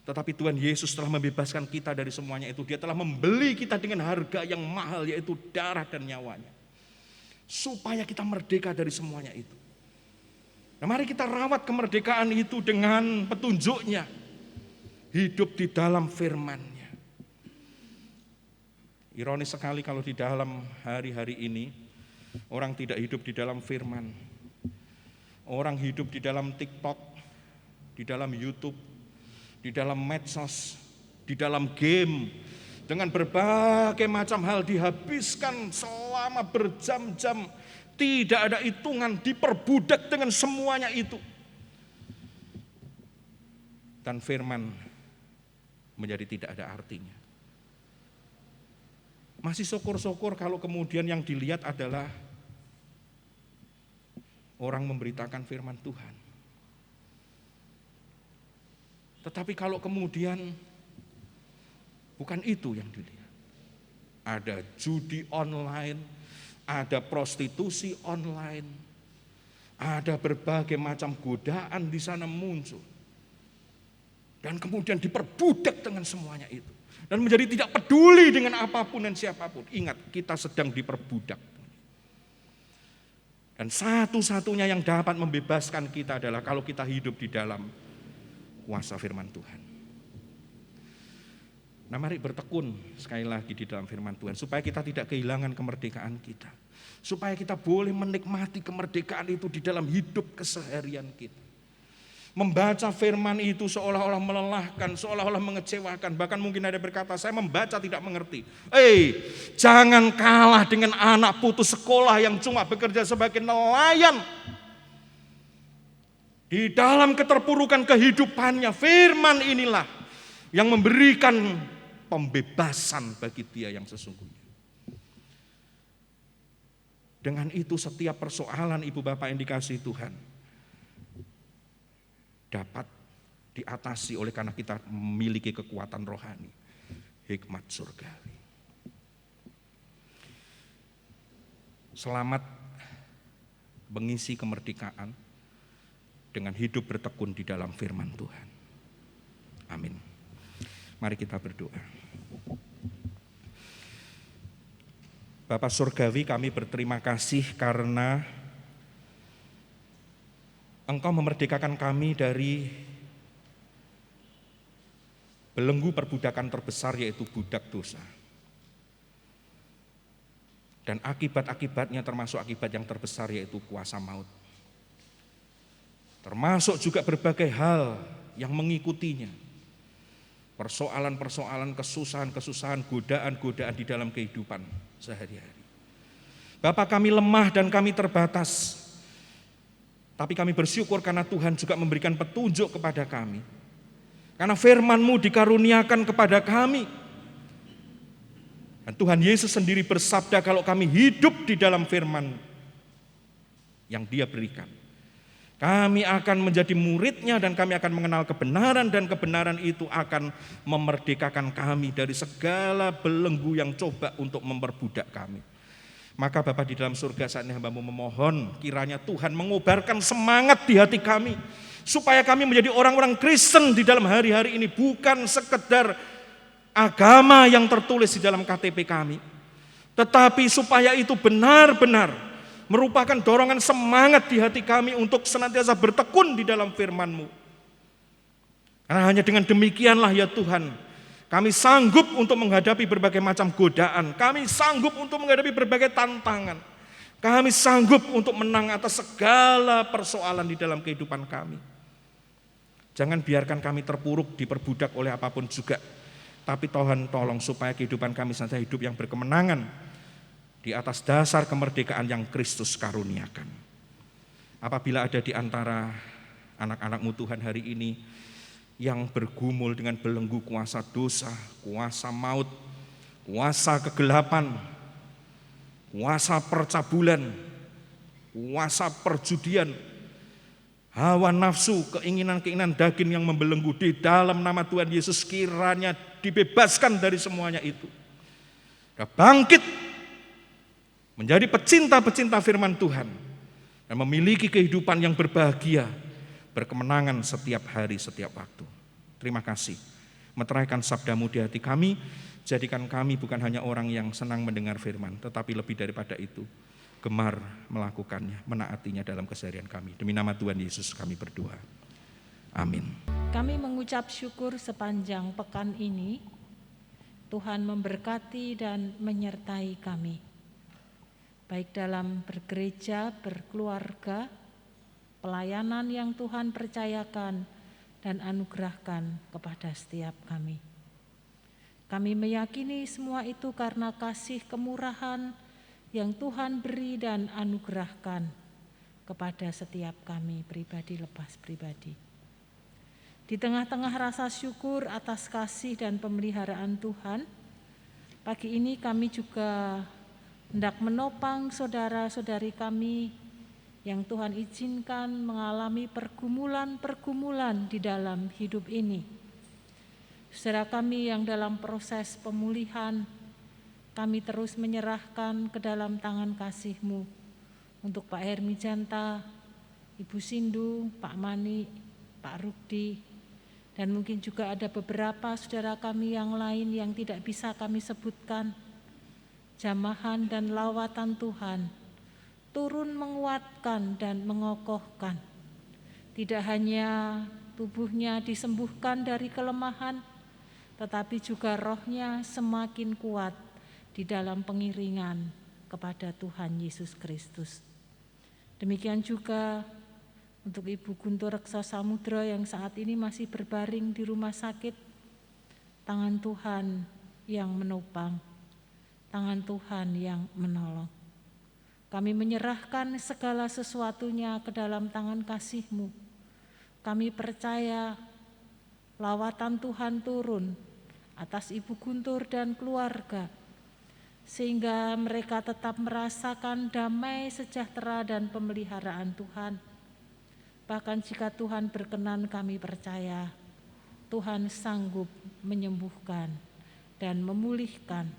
Tetapi Tuhan Yesus telah membebaskan kita dari semuanya itu. Dia telah membeli kita dengan harga yang mahal, yaitu darah dan nyawanya. Supaya kita merdeka dari semuanya itu. Nah, mari kita rawat kemerdekaan itu dengan petunjuknya. Hidup di dalam firman-Nya. Ironis sekali kalau di dalam hari-hari ini orang tidak hidup di dalam firman. Orang hidup di dalam TikTok, di dalam YouTube, di dalam medsos, di dalam game. Dengan berbagai macam hal dihabiskan selama berjam-jam. Tidak ada hitungan, diperbudak dengan semuanya itu. Dan firman menjadi tidak ada artinya. Masih syukur-syukur kalau kemudian yang dilihat adalah orang memberitakan firman Tuhan. Tetapi kalau kemudian bukan itu yang dilihat. Ada judi online, ada prostitusi online, ada berbagai macam godaan di sana muncul. Dan kemudian diperbudak dengan semuanya itu. Dan menjadi tidak peduli dengan apapun dan siapapun. Ingat, kita sedang diperbudak. Dan satu-satunya yang dapat membebaskan kita adalah kalau kita hidup di dalam kuasa firman Tuhan. Nah, mari bertekun sekali lagi di dalam firman Tuhan. Supaya kita tidak kehilangan kemerdekaan kita. Supaya kita boleh menikmati kemerdekaan itu di dalam hidup keseharian kita. Membaca firman itu seolah-olah melelahkan, seolah-olah mengecewakan. Bahkan mungkin ada berkata, saya membaca tidak mengerti. Jangan kalah dengan anak putus sekolah yang cuma bekerja sebagai nelayan. Di dalam keterpurukan kehidupannya, firman inilah yang memberikan pembebasan bagi dia yang sesungguhnya. Dengan itu setiap persoalan Ibu Bapak yang dikasihi Tuhan dapat diatasi oleh karena kita memiliki kekuatan rohani, hikmat surgawi. Selamat mengisi kemerdekaan dengan hidup bertekun di dalam firman Tuhan. Amin. Mari kita berdoa. Bapa surgawi, kami berterima kasih karena Engkau memerdekakan kami dari belenggu perbudakan terbesar, yaitu budak dosa. Dan akibat-akibatnya termasuk akibat yang terbesar, yaitu kuasa maut. Termasuk juga berbagai hal yang mengikutinya. Persoalan-persoalan, kesusahan-kesusahan, godaan-godaan di dalam kehidupan sehari-hari. Bapa, kami lemah dan kami terbatas. Tapi kami bersyukur karena Tuhan juga memberikan petunjuk kepada kami. Karena firman-Mu dikaruniakan kepada kami. Dan Tuhan Yesus sendiri bersabda kalau kami hidup di dalam firman yang Dia berikan, kami akan menjadi muridnya dan kami akan mengenal kebenaran, dan kebenaran itu akan memerdekakan kami dari segala belenggu yang coba untuk memperbudak kami. Maka Bapa di dalam surga, saat ini hamba-Mu memohon kiranya Tuhan mengobarkan semangat di hati kami, supaya kami menjadi orang-orang Kristen di dalam hari-hari ini, bukan sekedar agama yang tertulis di dalam KTP kami, tetapi supaya itu benar-benar merupakan dorongan semangat di hati kami untuk senantiasa bertekun di dalam firman-Mu. Karena hanya dengan demikianlah ya Tuhan, kami sanggup untuk menghadapi berbagai macam godaan, kami sanggup untuk menghadapi berbagai tantangan, kami sanggup untuk menang atas segala persoalan di dalam kehidupan kami. Jangan biarkan kami terpuruk, diperbudak oleh apapun juga, tapi Tuhan tolong supaya kehidupan kami senantiasa hidup yang berkemenangan di atas dasar kemerdekaan yang Kristus karuniakan. Apabila ada di antara anak-anak-Mu Tuhan hari ini yang bergumul dengan belenggu kuasa dosa, kuasa maut, kuasa kegelapan, kuasa percabulan, kuasa perjudian, hawa nafsu, keinginan-keinginan daging yang membelenggu, di dalam nama Tuhan Yesus kiranya dibebaskan dari semuanya itu. Dan bangkit menjadi pecinta-pecinta firman Tuhan dan memiliki kehidupan yang berbahagia, berkemenangan setiap hari, setiap waktu. Terima kasih. Meteraikan sabda-Mu di hati kami, jadikan kami bukan hanya orang yang senang mendengar firman, tetapi lebih daripada itu, gemar melakukannya, menaatinya dalam keseharian kami. Demi nama Tuhan Yesus kami berdoa. Amin. Kami mengucap syukur sepanjang pekan ini, Tuhan memberkati dan menyertai kami, baik dalam bergereja, berkeluarga, pelayanan yang Tuhan percayakan dan anugerahkan kepada setiap kami. Kami meyakini semua itu karena kasih kemurahan yang Tuhan beri dan anugerahkan kepada setiap kami pribadi lepas pribadi. Di tengah-tengah rasa syukur atas kasih dan pemeliharaan Tuhan, pagi ini kami juga hendak menopang saudara-saudari kami yang Tuhan izinkan mengalami pergumulan-pergumulan di dalam hidup ini. Saudara kami yang dalam proses pemulihan, kami terus menyerahkan ke dalam tangan kasih-Mu untuk Pak Hermi Janta, Ibu Sindu, Pak Mani, Pak Rukdi, dan mungkin juga ada beberapa saudara kami yang lain yang tidak bisa kami sebutkan. Jamahan dan lawatan Tuhan turun menguatkan dan mengokohkan. Tidak hanya tubuhnya disembuhkan dari kelemahan, tetapi juga rohnya semakin kuat di dalam pengiringan kepada Tuhan Yesus Kristus. Demikian juga untuk Ibu Guntur Reksa Samudra yang saat ini masih berbaring di rumah sakit, tangan Tuhan yang menopang, tangan Tuhan yang menolong. Kami menyerahkan segala sesuatunya ke dalam tangan kasih-Mu. Kami percaya lawatan Tuhan turun atas Ibu Guntur dan keluarga, sehingga mereka tetap merasakan damai, sejahtera, dan pemeliharaan Tuhan. Bahkan jika Tuhan berkenan, kami percaya Tuhan sanggup menyembuhkan dan memulihkan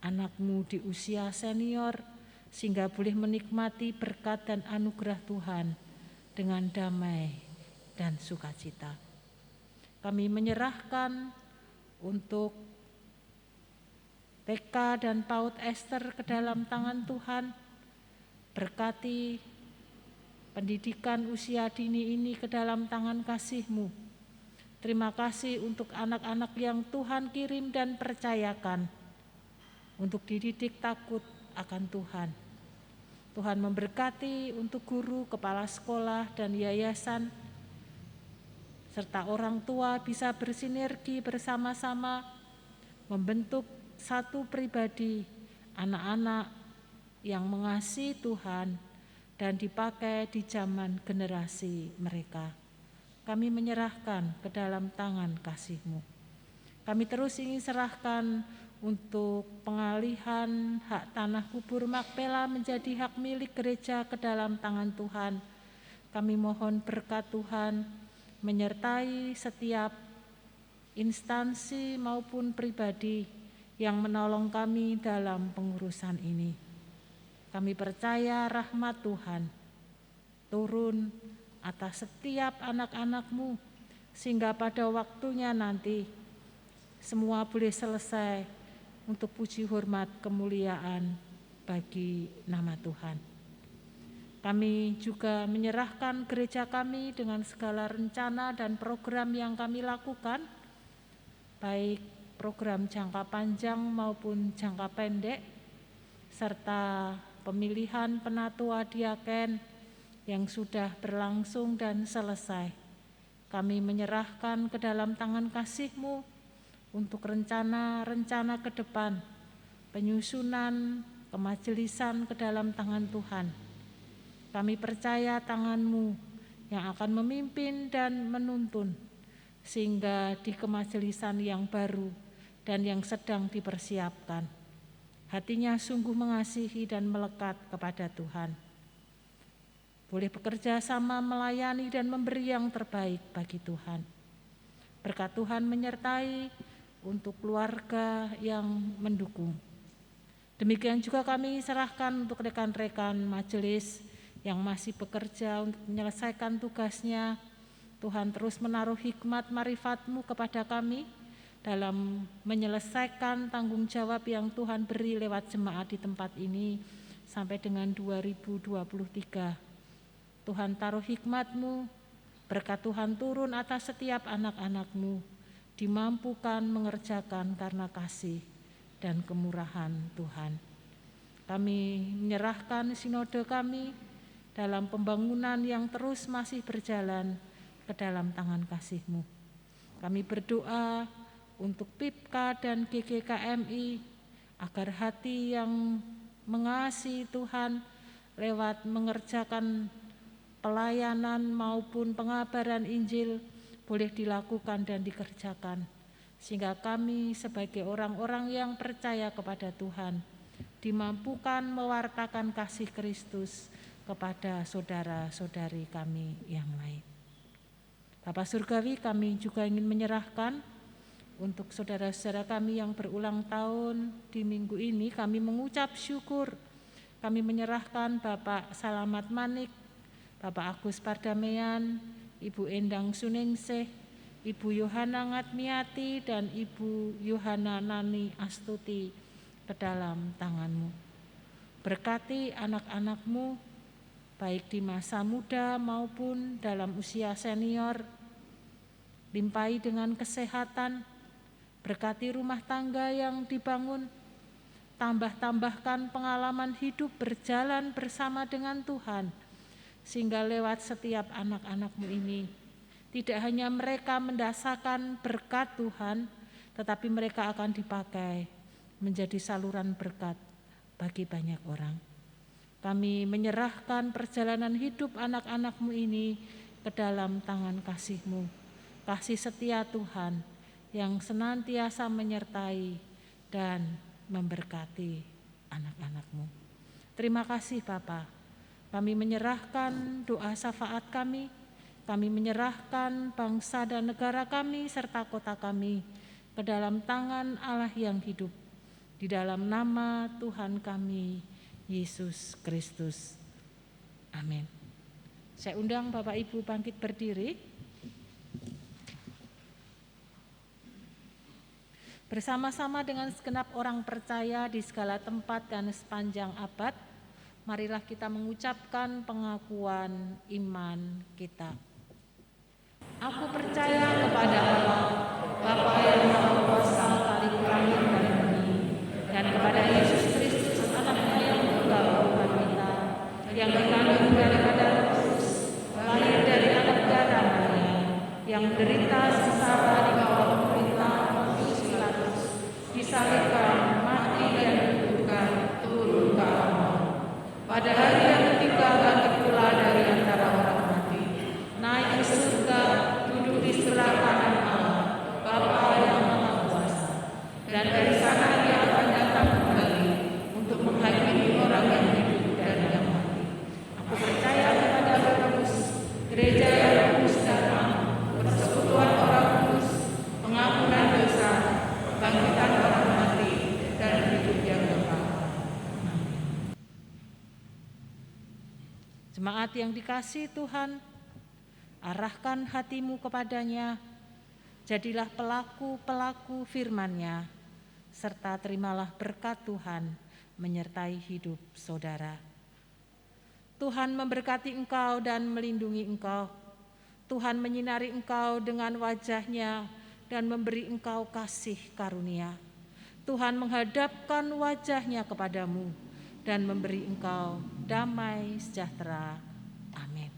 anak-Mu di usia senior, sehingga boleh menikmati berkat dan anugerah Tuhan dengan damai dan sukacita. Kami menyerahkan untuk TK dan PAUD Esther ke dalam tangan Tuhan. Berkati pendidikan usia dini ini ke dalam tangan kasih-Mu. Terima kasih untuk anak-anak yang Tuhan kirim dan percayakan untuk dididik takut akan Tuhan. Tuhan memberkati untuk guru, kepala sekolah, dan yayasan, serta orang tua bisa bersinergi bersama-sama membentuk satu pribadi anak-anak yang mengasihi Tuhan dan dipakai di zaman generasi mereka. Kami menyerahkan ke dalam tangan kasih-Mu. Kami terus ingin serahkan untuk pengalihan hak tanah kubur Makpela menjadi hak milik gereja ke dalam tangan Tuhan. Kami mohon berkat Tuhan menyertai setiap instansi maupun pribadi yang menolong kami dalam pengurusan ini. Kami percaya rahmat Tuhan turun atas setiap anak-anak-Mu, sehingga pada waktunya nanti semua boleh selesai untuk puji hormat kemuliaan bagi nama Tuhan. Kami juga menyerahkan gereja kami dengan segala rencana dan program yang kami lakukan, baik program jangka panjang maupun jangka pendek, serta pemilihan penatua diaken yang sudah berlangsung dan selesai. Kami menyerahkan ke dalam tangan kasih-Mu untuk rencana-rencana ke depan, penyusunan kemajelisan ke dalam tangan Tuhan. Kami percaya tangan-Mu yang akan memimpin dan menuntun, sehingga di kemajelisan yang baru dan yang sedang dipersiapkan, hatinya sungguh mengasihi dan melekat kepada Tuhan. Boleh bekerja sama melayani dan memberi yang terbaik bagi Tuhan. Berkat Tuhan menyertai untuk keluarga yang mendukung. Demikian juga kami serahkan untuk rekan-rekan majelis yang masih bekerja untuk menyelesaikan tugasnya. Tuhan terus menaruh hikmat marifat-Mu kepada kami dalam menyelesaikan tanggung jawab yang Tuhan beri lewat jemaat di tempat ini sampai dengan 2023. Tuhan taruh hikmat-Mu, berkat Tuhan turun atas setiap anak-anak-Mu, dimampukan mengerjakan karena kasih dan kemurahan Tuhan. Kami menyerahkan sinode kami dalam pembangunan yang terus masih berjalan ke dalam tangan kasih-Mu. Kami berdoa untuk PIPKA dan GGKMI agar hati yang mengasihi Tuhan lewat mengerjakan pelayanan maupun pengabaran Injil boleh dilakukan dan dikerjakan, sehingga kami sebagai orang-orang yang percaya kepada Tuhan dimampukan mewartakan kasih Kristus kepada saudara-saudari kami yang lain. Bapa Surgawi, kami juga ingin menyerahkan untuk saudara-saudara kami yang berulang tahun di minggu ini. Kami mengucap syukur. Kami menyerahkan Bapak Salamat Manik, Bapak Agus Pardamean, Ibu Endang Suningsih, Ibu Yohana Ngatmiati, dan Ibu Yohana Nani Astuti ke dalam tangan-Mu. Berkati anak-anak-Mu, baik di masa muda maupun dalam usia senior. Limpahi dengan kesehatan, berkati rumah tangga yang dibangun, tambahkan pengalaman hidup berjalan bersama dengan Tuhan, sehingga lewat setiap anak-anak-Mu ini, tidak hanya mereka mendasarkan berkat Tuhan, tetapi mereka akan dipakai menjadi saluran berkat bagi banyak orang. Kami menyerahkan perjalanan hidup anak-anak-Mu ini ke dalam tangan kasih-Mu, kasih setia Tuhan yang senantiasa menyertai dan memberkati anak-anak-Mu. Terima kasih Bapa. Kami menyerahkan doa syafaat kami menyerahkan bangsa dan negara kami serta kota kami ke dalam tangan Allah yang hidup. Di dalam nama Tuhan kami, Yesus Kristus. Amin. Saya undang Bapak Ibu bangkit berdiri. Bersama-sama dengan segenap orang percaya di segala tempat dan sepanjang abad, marilah kita mengucapkan pengakuan iman kita. Aku percaya kepada Allah, Bapa yang Maha Kuasa, Khalik langit dan bumi, dan kepada Yesus Kristus, Anaknya yang tunggal Tuhan kita, yang dikandung daripada Roh Kudus, lahir dari anak darah Maria, yang menderita sengsara di bawah pemerintah Pontius Pilatus, disalibkan, mati dan dikuburkan, turun ke alam. Pada hari yang ketiga bangkit pula dari antara orang mati, naik ke surga, duduk di sebelah kanan Allah, Bapa yang Maha Kuasa, dan dari sana Dia akan datang kembali untuk menghakimi orang yang hidup dan yang mati. Aku percaya kepada Roh Kudus, gereja yang kudus dan am, persekutuan orang kudus, pengampunan dosa, kebangkitan orang mati, dan hidup yang kekal. Jemaat yang dikasihi Tuhan, arahkan hatimu kepadanya, jadilah pelaku-pelaku firman-Nya, serta terimalah berkat Tuhan menyertai hidup saudara. Tuhan memberkati engkau dan melindungi engkau. Tuhan menyinari engkau dengan wajah-Nya dan memberi engkau kasih karunia. Tuhan menghadapkan wajah-Nya kepadamu dan memberi engkau damai sejahtera. Amin.